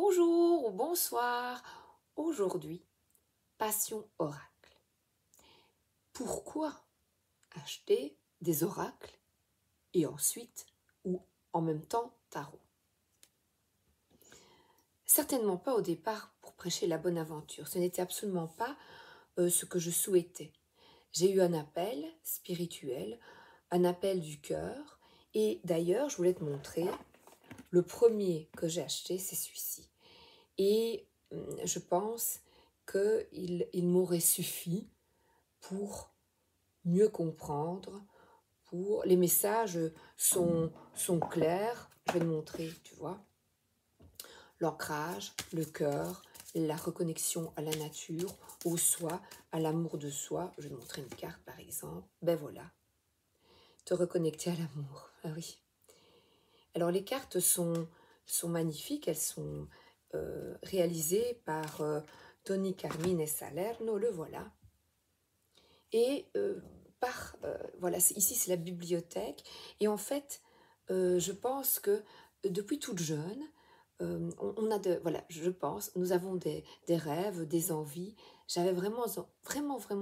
Bonjour ou bonsoir. Aujourd'hui, passion oracle. Pourquoi acheter des oracles et ensuite ou en même temps tarot? Certainement pas au départ pour prêcher la bonne aventure. Ce n'était absolument pas ce que je souhaitais. J'ai eu un appel spirituel, un appel du cœur, et d'ailleurs, je voulais te montrer, le premier que j'ai acheté, c'est celui-ci. Et je pense qu'il m'aurait suffi pour mieux comprendre. Les messages sont clairs. Je vais te montrer, tu vois. L'ancrage, le cœur, la reconnexion à la nature, au soi, à l'amour de soi. Je vais te montrer une carte, par exemple. Ben voilà. Te reconnecter à l'amour. Ah oui. Alors, les cartes sont magnifiques. Elles sont réalisées par Tony Carmine Salerno. Le voilà. Et voilà, ici c'est la bibliothèque. Et en fait, je pense que depuis toute jeune, on a voilà, je pense, nous avons des rêves, des envies. J'avais vraiment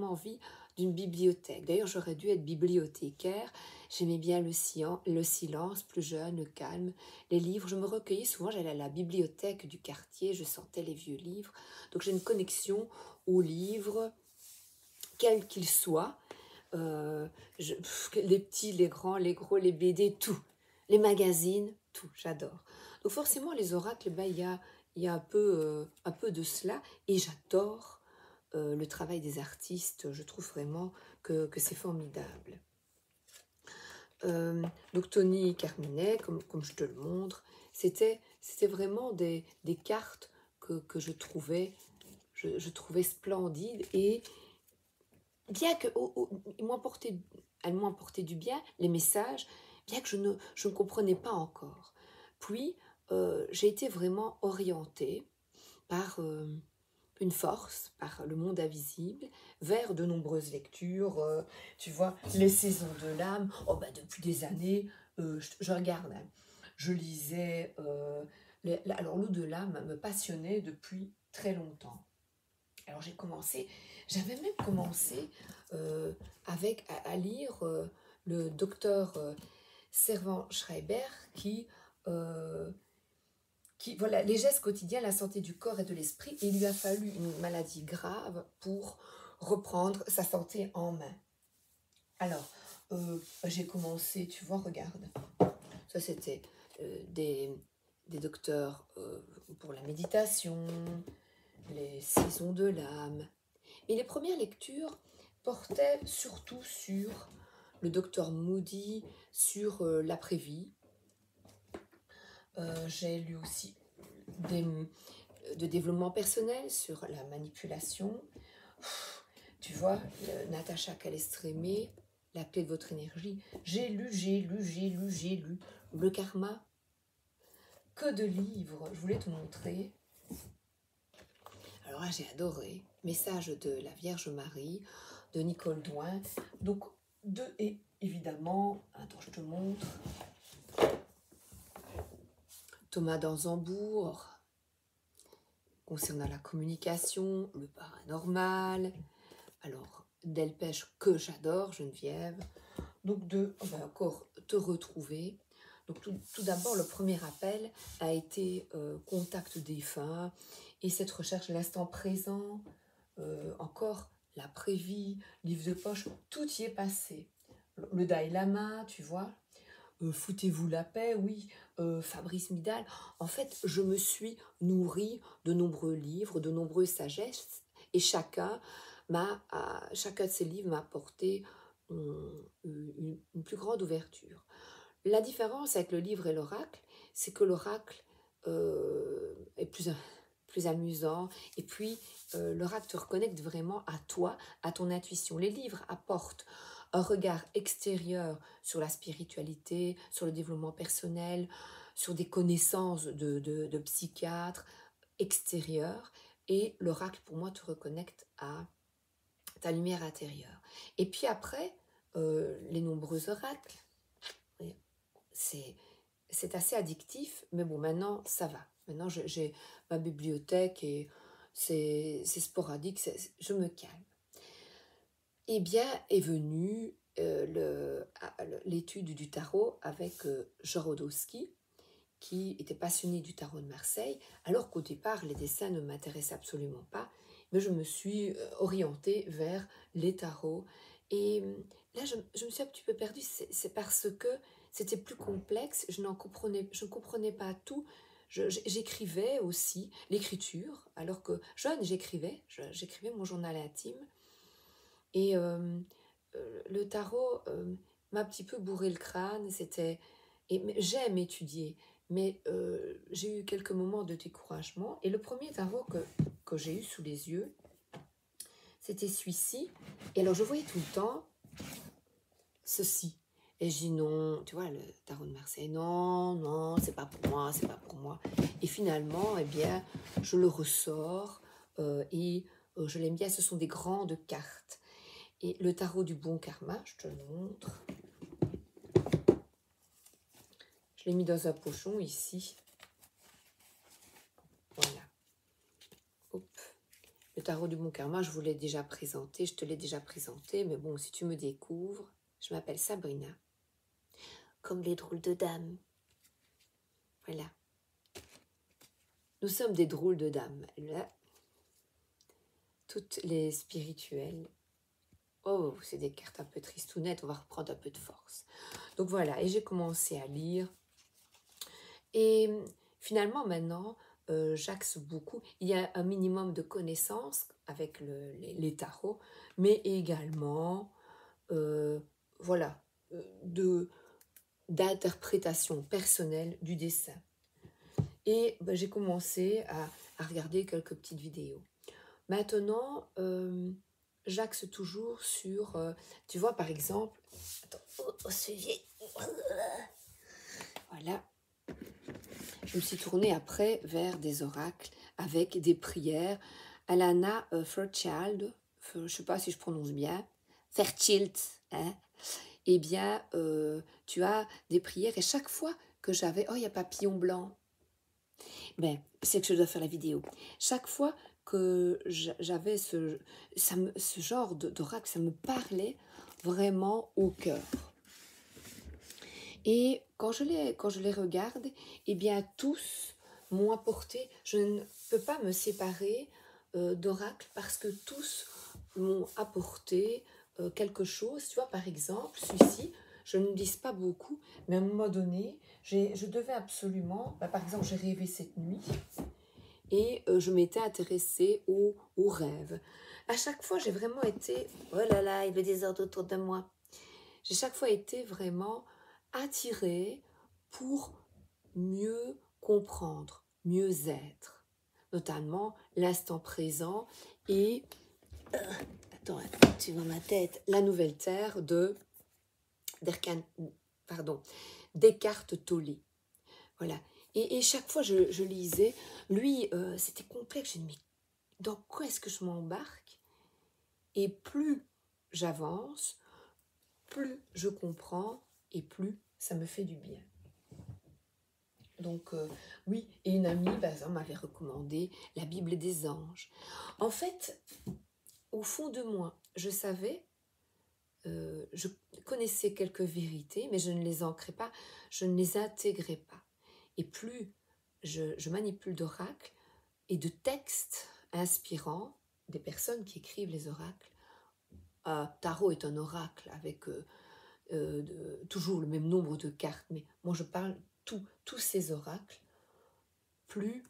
envie d'une bibliothèque. D'ailleurs, j'aurais dû être bibliothécaire. J'aimais bien le silence, plus jeune, le calme, les livres. Je me recueillais souvent, j'allais à la bibliothèque du quartier, je sentais les vieux livres. Donc j'ai une connexion aux livres, quels qu'ils soient. Les petits, les grands, les gros, les BD, tout. Les magazines, tout, j'adore. Donc forcément, les oracles, ben, il y a un peu de cela. Et j'adore le travail des artistes. Je trouve vraiment que c'est formidable. Donc Tony Carminet, comme je te le montre, c'était vraiment des cartes que je trouvais splendides. Et bien que elles m'ont apporté du bien, les messages, bien que je ne comprenais pas encore. Puis, j'ai été vraiment orientée par une force, par le monde invisible, vers de nombreuses lectures. Tu vois, les saisons de l'âme, oh bah, depuis des années, je regarde, hein. Je lisais, alors l'eau de l'âme me passionnait depuis très longtemps. Alors j'avais même commencé à lire le docteur Servan-Schreiber voilà, les gestes quotidiens, la santé du corps et de l'esprit. Et il lui a fallu une maladie grave pour reprendre sa santé en main. Alors, j'ai commencé, tu vois, regarde, ça c'était des docteurs pour la méditation, les saisons de l'âme. Et les premières lectures portaient surtout sur le docteur Moody, sur l'après-vie. J'ai lu aussi de développement personnel sur la manipulation. Tu vois, Natacha Calestrémé, La clé de votre énergie. J'ai lu. Le karma. Que de livres, je voulais te montrer. Alors là, j'ai adoré. Message de la Vierge Marie, de Nicole Douin. Donc, et évidemment, attends, je te montre. Thomas d'Anzembourg, concernant la communication, le paranormal. Alors, Delpech, que j'adore, Geneviève. Donc, on va encore te retrouver. Donc, tout d'abord, le premier appel a été contact défunt et cette recherche, l'instant présent, encore l'après-vie, livre de poche, tout y est passé. Le Dalai Lama, tu vois, foutez-vous la paix, oui, Fabrice Midal. En fait, je me suis nourrie de nombreux livres, de nombreuses sagesses, et chacun de ces livres m'a apporté une plus grande ouverture. La différence avec le livre et l'oracle, c'est que l'oracle est plus amusant, et puis l'oracle te reconnecte vraiment à toi, à ton intuition. Les livres apportent un regard extérieur sur la spiritualité, sur le développement personnel, sur des connaissances de psychiatres extérieurs, et l'oracle pour moi te reconnecte à ta lumière intérieure. Et puis après, les nombreux oracles, c'est c'est assez addictif, mais bon, maintenant, ça va. Maintenant, j'ai ma bibliothèque et c'est sporadique, je me calme. Eh bien, est venue l'étude du tarot avec Jorodowski, qui était passionné du tarot de Marseille, alors qu'au départ, les dessins ne m'intéressaient absolument pas, mais je me suis orientée vers les tarots. Et là, je me suis un petit peu perdue, c'est parce que c'était plus complexe, je ne comprenais pas tout. J'écrivais aussi l'écriture, alors que jeune, j'écrivais mon journal intime. Et le tarot m'a un petit peu bourré le crâne, j'aime étudier, mais j'ai eu quelques moments de découragement. Et le premier tarot que j'ai eu sous les yeux, c'était celui-ci. Et alors je voyais tout le temps ceci. Et je dis non, tu vois, le tarot de Marseille, non, non, c'est pas pour moi, c'est pas pour moi. Et finalement, eh bien, je le ressors et je l'aime bien, ce sont des grandes cartes. Et le tarot du bon karma, je te le montre. Je l'ai mis dans un pochon ici. Voilà. Hop. Le tarot du bon karma, je vous l'ai déjà présenté, je te l'ai déjà présenté, mais bon, si tu me découvres, je m'appelle Sabrina. Comme les drôles de dames. Voilà. Nous sommes des drôles de dames. Là, toutes les spirituelles. Oh, c'est des cartes un peu tristounettes, on va reprendre un peu de force. Donc voilà, et j'ai commencé à lire. Et finalement, maintenant, j'axe beaucoup. Il y a un minimum de connaissances avec les tarots, mais également, voilà, d'interprétation personnelle du dessin. Et ben, j'ai commencé à regarder quelques petites vidéos. Maintenant, j'axe toujours sur, tu vois, par exemple, attends, au suivi, voilà. Je me suis tournée après vers des oracles avec des prières. Alana Fairchild, je ne sais pas si je prononce bien, Fairchild, hein. Eh bien, tu as des prières et chaque fois que j'avais, oh, il y a papillon blanc, ben, c'est que je dois faire la vidéo. Chaque fois que j'avais ce genre d'oracle, ça me parlait vraiment au cœur. Et quand je les regarde, eh bien tous m'ont apporté, je ne peux pas me séparer d'oracles parce que tous m'ont apporté quelque chose. Tu vois, par exemple, celui-ci, je ne dis pas beaucoup, mais à un moment donné, je devais absolument, par exemple, j'ai rêvé cette nuit et je m'étais intéressée aux rêves. À chaque fois, j'ai vraiment été, oh là là, il y a des ordres autour de moi. J'ai chaque fois été vraiment attirée pour mieux comprendre, mieux être, notamment l'instant présent et, attends, tu vois ma tête, la nouvelle terre Descartes Tolle. Voilà. Et chaque fois je lisais, lui, c'était complexe, je me dis, mais dans quoi est-ce que je m'embarque? Et plus j'avance, plus je comprends et plus ça me fait du bien. Donc oui, et une amie par exemple m'avait recommandé la Bible des anges. En fait, au fond de moi, je savais, je connaissais quelques vérités, mais je ne les ancrais pas, je ne les intégrais pas. Et plus je manipule d'oracles et de textes inspirants des personnes qui écrivent les oracles. Tarot est un oracle avec toujours le même nombre de cartes, mais moi je parle tous ces oracles, plus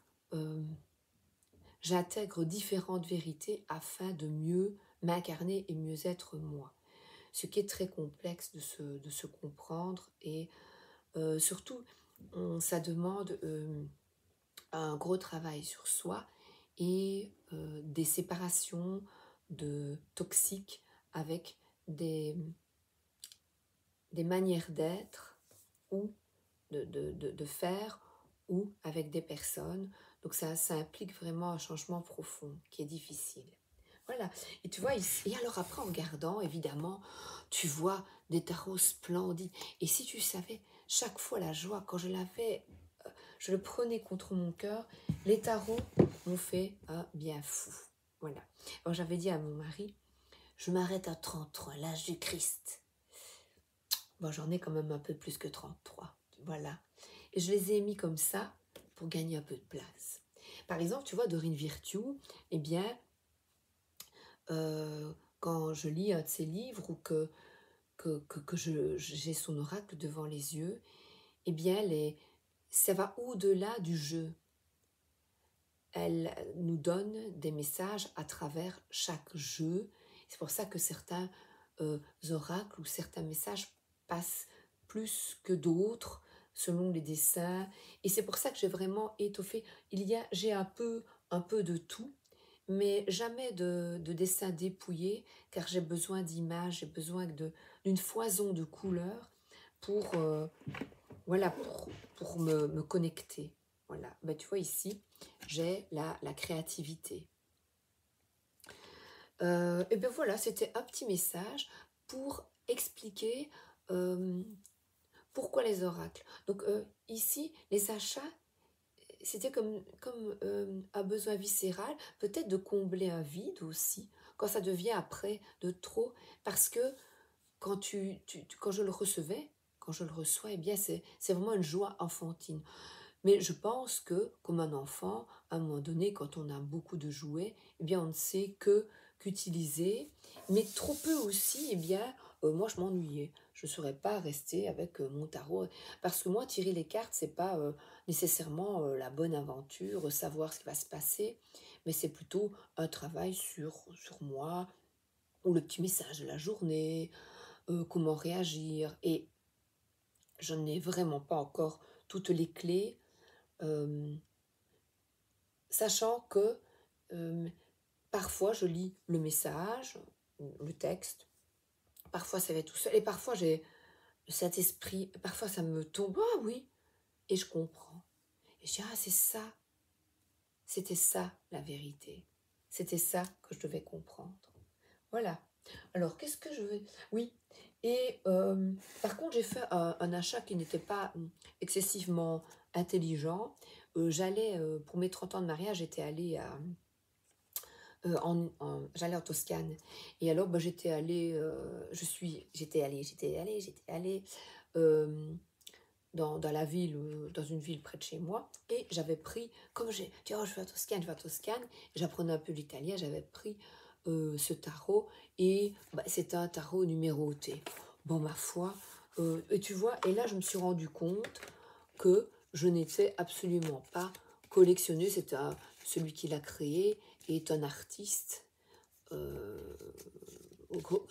j'intègre différentes vérités afin de mieux m'incarner et mieux être moi. Ce qui est très complexe de se comprendre et surtout, ça demande un gros travail sur soi et des séparations toxiques avec des manières d'être ou de faire ou avec des personnes. Donc ça implique vraiment un changement profond qui est difficile. Voilà. Et tu vois ici, et alors après en regardant, évidemment, tu vois des tarots splendides. Et si tu savais, chaque fois la joie, quand je l'avais, je le prenais contre mon cœur, les tarots m'ont fait un bien fou. Voilà. Alors j'avais dit à mon mari, je m'arrête à 33, l'âge du Christ. Bon, j'en ai quand même un peu plus que 33. Voilà. Et je les ai mis comme ça pour gagner un peu de place. Par exemple, tu vois, Dorine Virtue, eh bien, quand je lis un de ses livres ou que j'ai son oracle devant les yeux, eh bien, ça va au-delà du jeu. Elle nous donne des messages à travers chaque jeu. C'est pour ça que certains oracles ou certains messages passent plus que d'autres selon les dessins. Et c'est pour ça que j'ai vraiment étoffé. J'ai un peu de tout, mais jamais de dessin dépouillé, car j'ai besoin d'images, j'ai besoin d'une foison de couleurs pour, voilà, pour me connecter. Voilà. Ben, tu vois ici, j'ai la créativité. Et bien voilà, c'était un petit message pour expliquer pourquoi les oracles. Donc ici, les achats, c'était comme un besoin viscéral, peut-être de combler un vide aussi, quand ça devient après de trop, parce que quand quand je le recevais, quand je le reçois, eh bien c'est vraiment une joie enfantine. Mais je pense que, comme un enfant, à un moment donné, quand on a beaucoup de jouets, eh bien, on ne sait qu'utiliser. Mais trop peu aussi, eh bien, moi, je m'ennuyais. Je ne saurais pas rester avec mon tarot. Parce que moi, tirer les cartes, c'est pas nécessairement la bonne aventure, savoir ce qui va se passer. Mais c'est plutôt un travail sur moi, ou le petit message de la journée, comment réagir. Et je n'ai vraiment pas encore toutes les clés. Sachant que parfois je lis le message, le texte, parfois ça va tout seul, et parfois j'ai cet esprit, parfois ça me tombe, ah oui, et je comprends. Et je dis, ah c'est ça, c'était ça la vérité, c'était ça que je devais comprendre. Voilà. Alors qu'est-ce que je veux... Oui, et par contre j'ai fait un achat qui n'était pas excessivement intelligent. J'allais, pour mes 30 ans de mariage, j'étais allée j'allais en Toscane, et alors bah, j'étais allée dans la ville, dans une ville près de chez moi, et j'avais pris, comme j'ai dit, oh, je vais à Toscane, j'apprenais un peu l'italien, j'avais pris ce tarot, et bah, c'était un tarot numéroté. Bon, ma foi, et tu vois, et là je me suis rendu compte que je n'étais absolument pas collectionneuse. C'est celui qui l'a créé est un artiste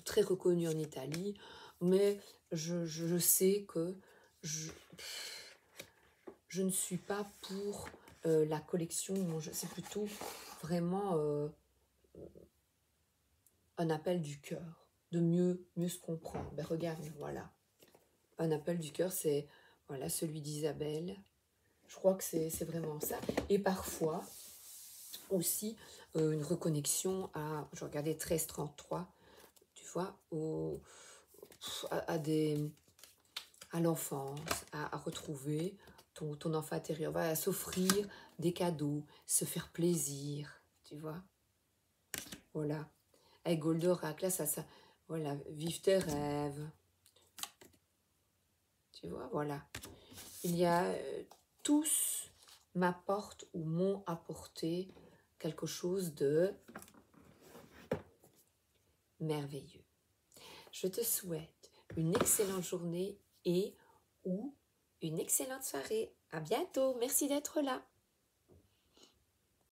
très reconnu en Italie, mais je sais que je ne suis pas pour la collection. C'est plutôt vraiment un appel du cœur, de mieux se comprendre. Ben regarde, voilà, un appel du cœur, c'est voilà celui d'Isabelle. Je crois que c'est vraiment ça. Et parfois aussi une reconnexion à, je regardais 1333, tu vois, à l'enfance, à retrouver ton enfant intérieur, à s'offrir des cadeaux, se faire plaisir, tu vois. Voilà. Avec Goldorak, là, ça, voilà, vive tes rêves. Tu vois, voilà. Il y a tous m'apportent ou m'ont apporté quelque chose de merveilleux. Je te souhaite une excellente journée et ou une excellente soirée. À bientôt. Merci d'être là.